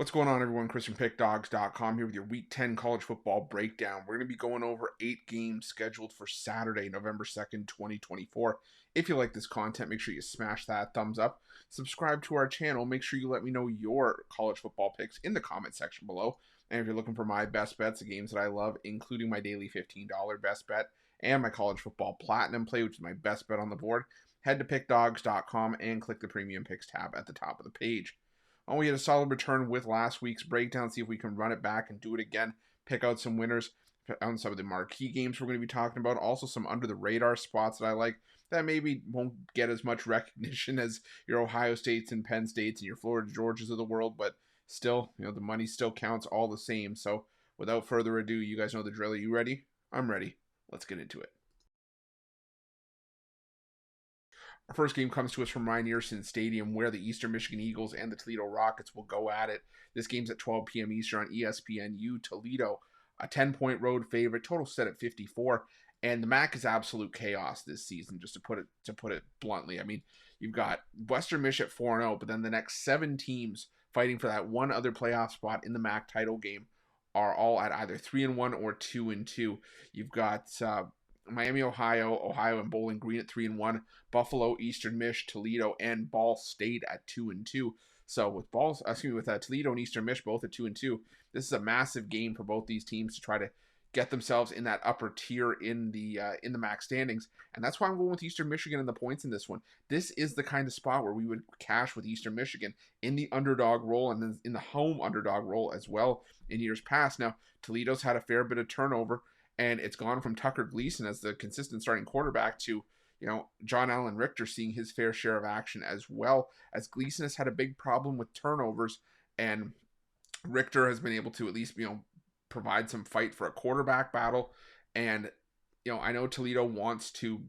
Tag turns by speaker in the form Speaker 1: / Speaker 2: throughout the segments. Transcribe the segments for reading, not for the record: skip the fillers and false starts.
Speaker 1: What's going on, everyone? Chris from Pickdawgz.com here with your Week 10 college football breakdown. We're going to be going over 8 games scheduled for Saturday, November 2nd, 2024. If you like this content, make sure you smash that thumbs up. Subscribe to our channel. Make sure you let me know your college football picks in the comment section below. And if you're looking for my best bets, the games that I love, including my daily $15 best bet and my college football platinum play, which is my best bet on the board, head to Pickdawgz.com and click the premium picks tab at the top of the page. We had a solid return with last week's breakdown. See if we can run it back and do it again. Pick out some winners on some of the marquee games we're going to be talking about. Also some under-the-radar spots that I like that maybe won't get as much recognition as your Ohio States and Penn States and your Florida Georgias of the world. But still, the money still counts all the same. So without further ado, you guys know the drill. Are you ready? I'm ready. Let's get into it. Our first game comes to us from Rynearson Stadium, where the Eastern Michigan Eagles and the Toledo Rockets will go at it. This game's at 12 p.m. Eastern on ESPNU. Toledo, a 10-point road favorite, total set at 54. And the MAC is absolute chaos this season, just to put it bluntly. I mean, you've got Western Mich at 4-0, but then the next 7 teams fighting for that one other playoff spot in the MAC title game are all at either 3-1 or 2-2. You've got Miami, Ohio, and Bowling Green at 3-1, Buffalo, Eastern Mich, Toledo, and Ball State at 2-2. So with Toledo and Eastern Mich both at 2-2, this is a massive game for both these teams to try to get themselves in that upper tier in the MAC standings, and that's why I'm going with Eastern Michigan and the points in this one. This is the kind of spot where we would cash with Eastern Michigan in the underdog role and then in the home underdog role as well in years past. Now Toledo's had a fair bit of turnover, and it's gone from Tucker Gleason as the consistent starting quarterback to, John Allen Richter seeing his fair share of action, as well as Gleason has had a big problem with turnovers, and Richter has been able to at least, provide some fight for a quarterback battle. And, I know Toledo wants to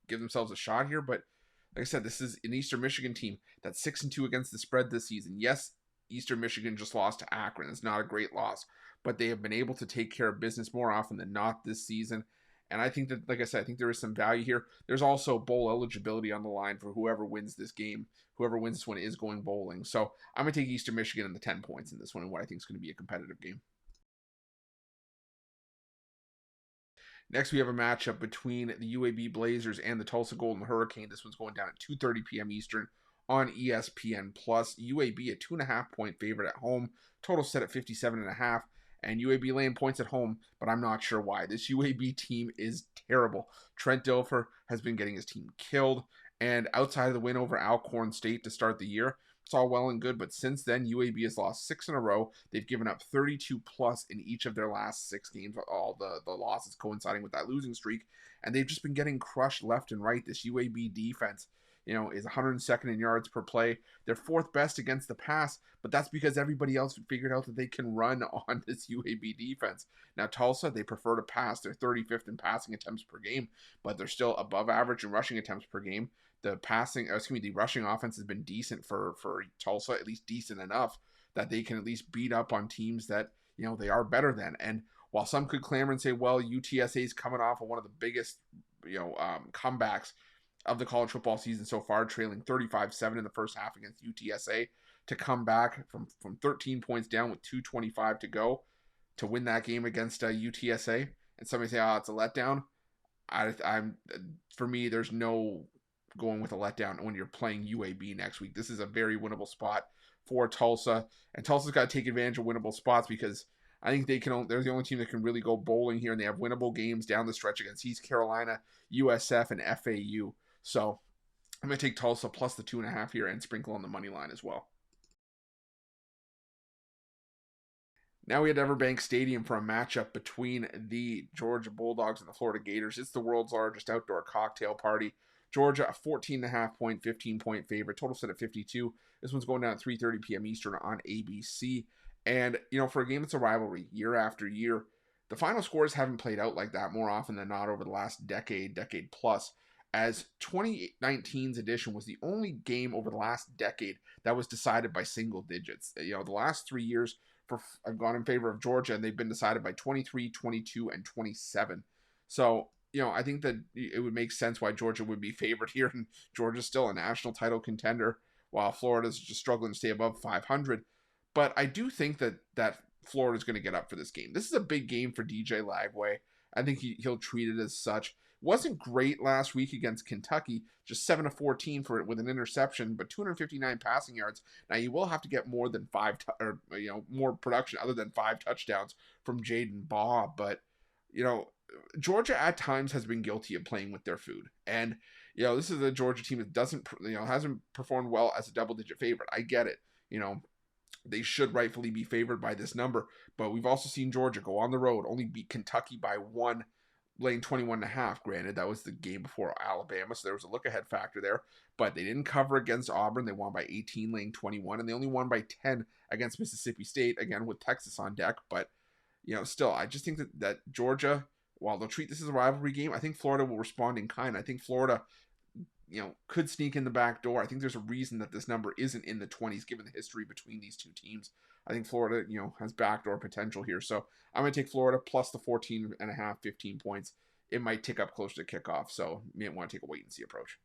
Speaker 1: give themselves a shot here, but like I said, this is an Eastern Michigan team that's 6-2 against the spread this season. Yes, Eastern Michigan just lost to Akron. It's not a great loss, but they have been able to take care of business more often than not this season. And I think that, like I said, I think there is some value here. There's also bowl eligibility on the line for whoever wins this game. Whoever wins this one is going bowling. So I'm going to take Eastern Michigan and the 10 points in this one, and what I think is going to be a competitive game. Next, we have a matchup between the UAB Blazers and the Tulsa Golden Hurricane. This one's going down at 2:30 p.m. Eastern on ESPN+. UAB a 2.5-point favorite at home. Total set at 57.5. And UAB laying points at home, but I'm not sure why. This UAB team is terrible. Trent Dilfer has been getting his team killed. And outside of the win over Alcorn State to start the year, it's all well and good, but since then, UAB has lost 6 in a row. They've given up 32+ in each of their last 6 games, all the losses coinciding with that losing streak, and they've just been getting crushed left and right. This UAB defense, is 102nd in yards per play. They're 4th best against the pass, but that's because everybody else figured out that they can run on this UAB defense. Now, Tulsa, they prefer to pass. They're 35th in passing attempts per game, but they're still above average in rushing attempts per game. The rushing offense has been decent for Tulsa, at least decent enough that they can at least beat up on teams that, they are better than. And while some could clamor and say, well, UTSA is coming off of one of the biggest, comebacks of the college football season so far, trailing 35-7 in the first half against UTSA, to come back from 13 points down with 2:25 to go to win that game against UTSA. And somebody say, it's a letdown. For me, there's no going with a letdown when you're playing UAB next week. This is a very winnable spot for Tulsa, and Tulsa's got to take advantage of winnable spots because I think they're the only team that can really go bowling here, and they have winnable games down the stretch against East Carolina, USF, and FAU. So I'm going to take Tulsa plus the 2.5 here and sprinkle on the money line as well. Now we had Everbank Stadium for a matchup between the Georgia Bulldogs and the Florida Gators. It's the world's largest outdoor cocktail party. Georgia, a 14.5-point, 15-point favorite. Total set at 52. This one's going down at 3:30 p.m. Eastern on ABC. And, for a game that's a rivalry year after year, the final scores haven't played out like that more often than not over the last decade plus, as 2019's edition was the only game over the last decade that was decided by single digits. The last 3 years have gone in favor of Georgia, and they've been decided by 23, 22, and 27. So, I think that it would make sense why Georgia would be favored here, and Georgia's still a national title contender, while Florida's just struggling to stay above 500. But I do think that Florida's going to get up for this game. This is a big game for DJ Lagway. I think he'll treat it as such. Wasn't great last week against Kentucky, just 7 of 14 for it with an interception, but 259 passing yards. Now you will have to get more than more production other than 5 touchdowns from Jaden Baugh, but Georgia at times has been guilty of playing with their food. And this is a Georgia team that hasn't performed well as a double-digit favorite. I get it. They should rightfully be favored by this number, but we've also seen Georgia go on the road, only beat Kentucky by 1, laying 21.5. Granted, that was the game before Alabama, so there was a look-ahead factor there, but they didn't cover against Auburn. They won by 18, laying 21, and they only won by 10 against Mississippi State, again with Texas on deck. But still, I just think that Georgia, while they'll treat this as a rivalry game, I think Florida will respond in kind. I think Florida could sneak in the back door. I think there's a reason that this number isn't in the 20s given the history between these two teams. I think Florida, has backdoor potential here. So I'm going to take Florida plus the 14.5, 15 points. It might tick up closer to kickoff, so you might want to take a wait-and-see approach.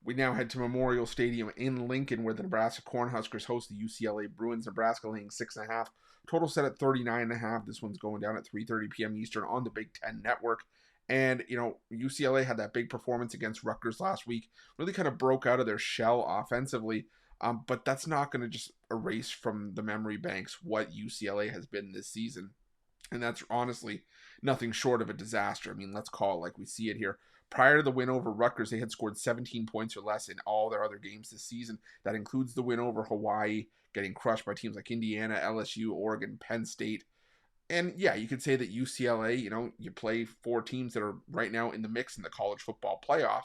Speaker 1: We now head to Memorial Stadium in Lincoln, where the Nebraska Cornhuskers host the UCLA Bruins. Nebraska laying 6.5. Total set at 39.5. This one's going down at 3:30 p.m. Eastern on the Big Ten Network. And, UCLA had that big performance against Rutgers last week. Really kind of broke out of their shell offensively. But that's not going to just erase from the memory banks what UCLA has been this season. And that's honestly nothing short of a disaster. I mean, let's call it like we see it here. Prior to the win over Rutgers, they had scored 17 points or less in all their other games this season. That includes the win over Hawaii, getting crushed by teams like Indiana, LSU, Oregon, Penn State. And yeah, you could say that UCLA, you play 4 teams that are right now in the mix in the college football playoff.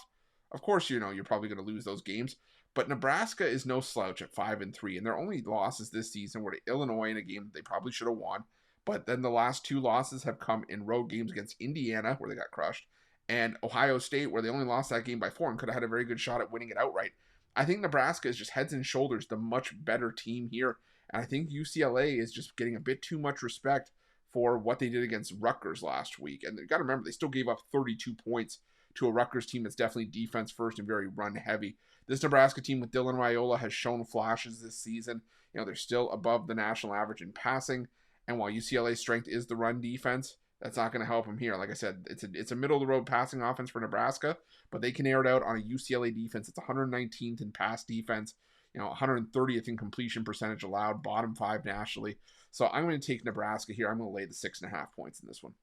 Speaker 1: Of course, you're probably going to lose those games. But Nebraska is no slouch at 5-3, and their only losses this season were to Illinois in a game they probably should have won. But then the last 2 losses have come in road games against Indiana, where they got crushed, and Ohio State, where they only lost that game by 4 and could have had a very good shot at winning it outright. I think Nebraska is just heads and shoulders the much better team here, and I think UCLA is just getting a bit too much respect for what they did against Rutgers last week. And you got to remember, they still gave up 32 points to a Rutgers team that's definitely defense first and very run heavy. This Nebraska team with Dylan Raiola has shown flashes this season. They're still above the national average in passing. And while UCLA's strength is the run defense, that's not going to help them here. Like I said, it's a middle-of-the-road passing offense for Nebraska, but they can air it out on a UCLA defense. It's 119th in pass defense, 130th in completion percentage allowed, bottom 5 nationally. So I'm going to take Nebraska here. I'm going to lay the 6.5 points in this one.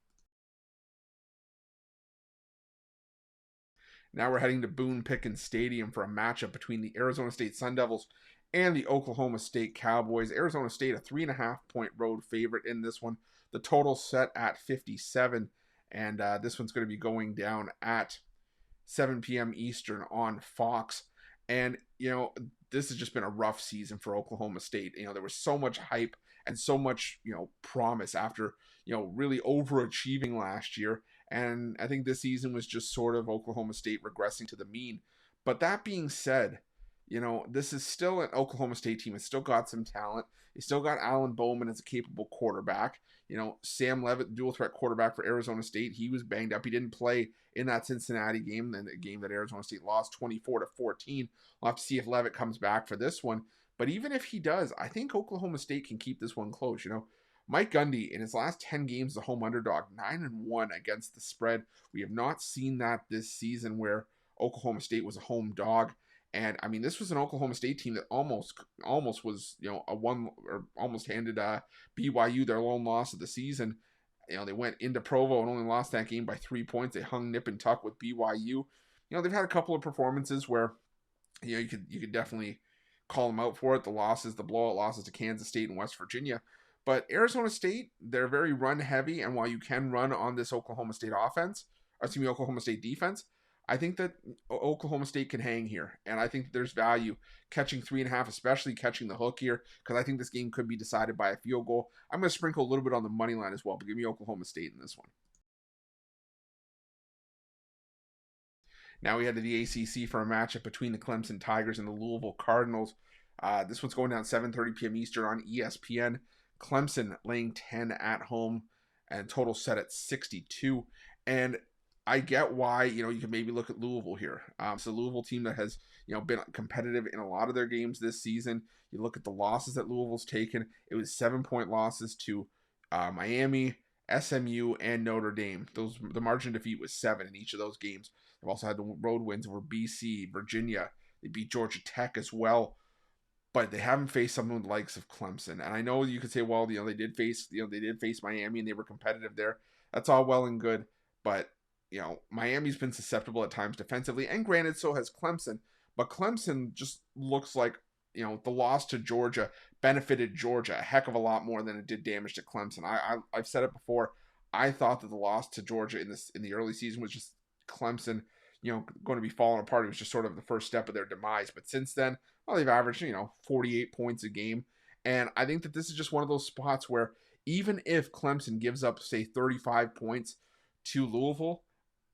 Speaker 1: Now we're heading to Boone Pickens Stadium for a matchup between the Arizona State Sun Devils and the Oklahoma State Cowboys. Arizona State, a 3.5-point road favorite in this one. The total set at 57, and this one's going to be going down at 7 p.m. Eastern on Fox. And, this has just been a rough season for Oklahoma State. There was so much hype and so much, promise after, really overachieving last year. And I think this season was just sort of Oklahoma State regressing to the mean. But that being said, this is still an Oklahoma State team. It's still got some talent. They still got Alan Bowman as a capable quarterback. Sam Leavitt, dual threat quarterback for Arizona State, he was banged up. He didn't play in that Cincinnati game, and the game that Arizona State lost 24-14. We'll have to see if Leavitt comes back for this one. But even if he does, I think Oklahoma State can keep this one close. Mike Gundy, in his last 10 games, the home underdog, 9-1 against the spread. We have not seen that this season where Oklahoma State was a home dog. And I mean, this was an Oklahoma State team that almost was, almost handed BYU their lone loss of the season. They went into Provo and only lost that game by 3 points. They hung nip and tuck with BYU. They've had a couple of performances where, you could definitely call them out for it. The blowout losses to Kansas State and West Virginia. But Arizona State, they're very run heavy, and while you can run on this Oklahoma State Oklahoma State defense, I think that Oklahoma State can hang here, and I think there's value catching 3.5, especially catching the hook here, because I think this game could be decided by a field goal. I'm going to sprinkle a little bit on the money line as well, but give me Oklahoma State in this one. Now we head to the ACC for a matchup between the Clemson Tigers and the Louisville Cardinals. This one's going down 7:30 p.m. Eastern on ESPN. Clemson laying 10 at home and total set at 62. And I get why, you can maybe look at Louisville here. It's a Louisville team that has, been competitive in a lot of their games this season. You look at the losses that Louisville's taken. It was 7-point losses to Miami, SMU, and Notre Dame. The margin of defeat was 7 in each of those games. They've also had the road wins over BC, Virginia. They beat Georgia Tech as well. But they haven't faced some of the likes of Clemson. And I know you could say, well, they did face Miami and they were competitive there. That's all well and good. But, Miami's been susceptible at times defensively. And granted, so has Clemson. But Clemson just looks like, the loss to Georgia benefited Georgia a heck of a lot more than it did damage to Clemson. I've said it before. I thought that the loss to Georgia in the early season was just Clemson, going to be falling apart. It was just sort of the first step of their demise. But since then, well, they've averaged, 48 points a game. And I think that this is just one of those spots where even if Clemson gives up, say, 35 points to Louisville,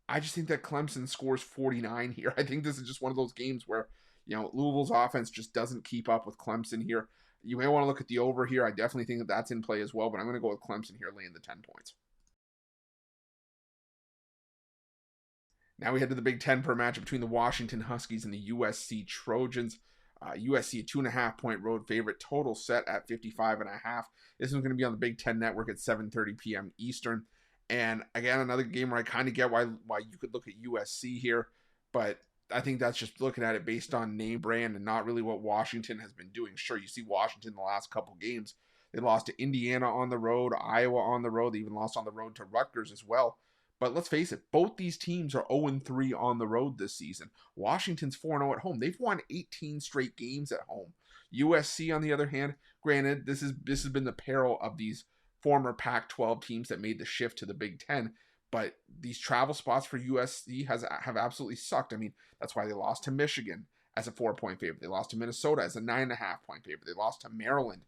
Speaker 1: I just think that Clemson scores 49 here. I think this is just one of those games where, Louisville's offense just doesn't keep up with Clemson here. You may want to look at the over here. I definitely think that that's in play as well, but I'm going to go with Clemson here, laying the 10 points. Now we head to the Big Ten per match between the Washington Huskies and the USC Trojans. USC, a 2.5-point road favorite, total set at 55.5. This one's going to be on the Big Ten Network at 7:30 p.m. Eastern. And again, another game where I kind of get why you could look at USC here, but I think that's just looking at it based on name brand and not really what Washington has been doing. Sure, you see Washington the last couple games. They lost to Indiana on the road, Iowa on the road. They even lost on the road to Rutgers as well. But let's face it, both these teams are 0-3 on the road this season. Washington's 4-0 at home. They've won 18 straight games at home. USC, on the other hand, granted, this has been the peril of these former Pac-12 teams that made the shift to the Big Ten. But these travel spots for USC have absolutely sucked. I mean, that's why they lost to Michigan as a 4-point favorite. They lost to Minnesota as a 9.5-point favorite. They lost to Maryland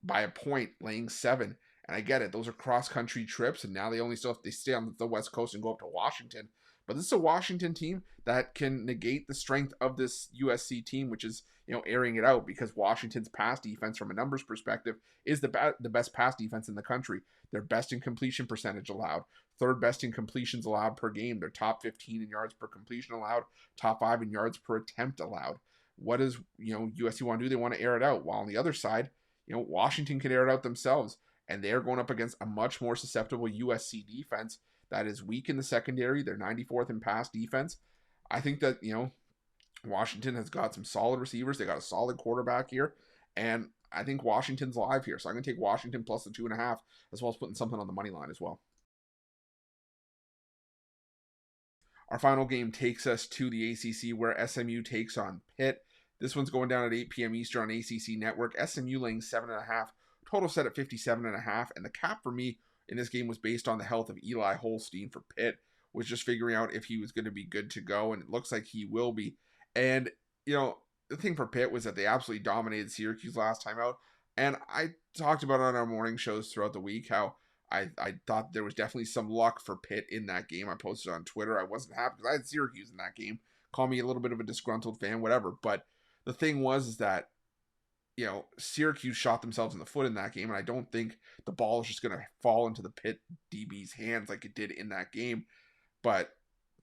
Speaker 1: by a point, laying 7. And I get it. Those are cross-country trips, and now they stay on the West Coast and go up to Washington. But this is a Washington team that can negate the strength of this USC team, which is, airing it out, because Washington's pass defense, from a numbers perspective, is the best pass defense in the country. They're best in completion percentage allowed, third best in completions allowed per game. They're top 15 in yards per completion allowed, top 5 in yards per attempt allowed. What does, USC want to do? They want to air it out. While on the other side, Washington can air it out themselves. And they're going up against a much more susceptible USC defense that is weak in the secondary. They're 94th in pass defense. I think that, Washington has got some solid receivers. They got a solid quarterback here. And I think Washington's live here. So I'm going to take Washington plus the 2.5, as well as putting something on the money line as well. Our final game takes us to the ACC, where SMU takes on Pitt. This one's going down at 8 p.m. Eastern on ACC Network. SMU laying 7.5. Total set at 57.5, and the cap for me in this game was based on the health of Eli Holstein for Pitt. Was just figuring out if he was going to be good to go, and it looks like he will be. And, the thing for Pitt was that they absolutely dominated Syracuse last time out, and I talked about it on our morning shows throughout the week how I thought there was definitely some luck for Pitt in that game. I posted on Twitter. I wasn't happy because I had Syracuse in that game. Call me a little bit of a disgruntled fan, whatever. But the thing was that, Syracuse shot themselves in the foot in that game, and I don't think the ball is just going to fall into the Pitt DB's hands like it did in that game. But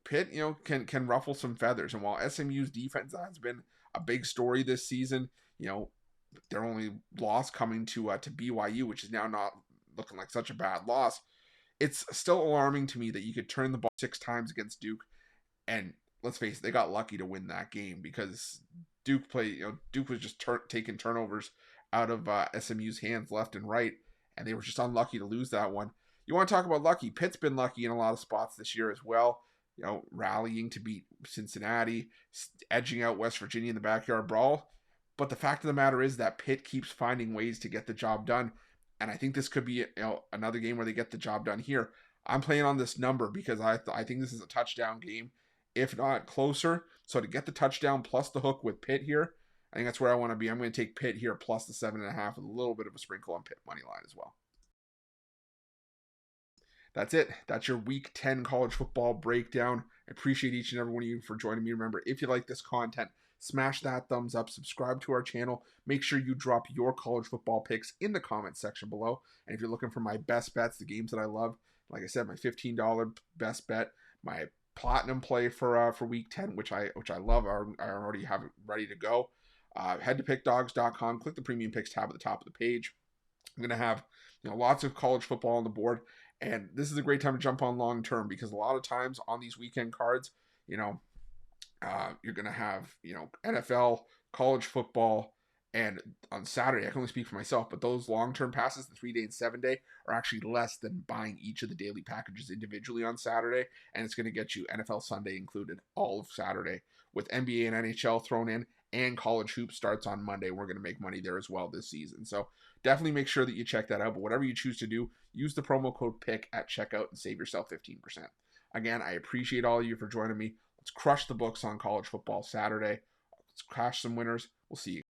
Speaker 1: Pitt, can ruffle some feathers. And while SMU's defense has been a big story this season, their only loss coming to BYU, which is now not looking like such a bad loss, it's still alarming to me that you could turn the ball 6 times against Duke, and let's face it, they got lucky to win that game because Duke was just taking turnovers out of SMU's hands left and right, and they were just unlucky to lose that one. You want to talk about lucky? Pitt's been lucky in a lot of spots this year as well. Rallying to beat Cincinnati, edging out West Virginia in the backyard brawl. But the fact of the matter is that Pitt keeps finding ways to get the job done, and I think this could be another game where they get the job done here. I'm playing on this number because I think this is a touchdown game, if not closer. So to get the touchdown plus the hook with Pitt here, I think that's where I want to be. I'm going to take Pitt here plus the 7.5 with a little bit of a sprinkle on Pitt money line as well. That's it. That's your Week 10 college football breakdown. I appreciate each and every one of you for joining me. Remember, if you like this content, smash that thumbs up, subscribe to our channel. Make sure you drop your college football picks in the comment section below. And if you're looking for my best bets, the games that I love, like I said, my $15 best bet, my platinum play for week 10, which I love. I already have it ready to go. Head to pickdawgz.com, click the premium picks tab at the top of the page. I'm gonna have lots of college football on the board, and this is a great time to jump on long term because a lot of times on these weekend cards, you're gonna have NFL, college football, and on Saturday I can only speak for myself, but those long-term passes, the 3-day and 7-day, are actually less than buying each of the daily packages individually on Saturday, and it's going to get you NFL Sunday included all of Saturday with NBA and NHL thrown in, and college hoops starts on Monday. We're going to make money there as well this season, so definitely make sure that you check that out. But whatever you choose to do, use the promo code PICK at checkout and save yourself 15%. Again, I appreciate all of you for joining me. Let's crush the books on college football Saturday. Let's crash some winners. We'll see you.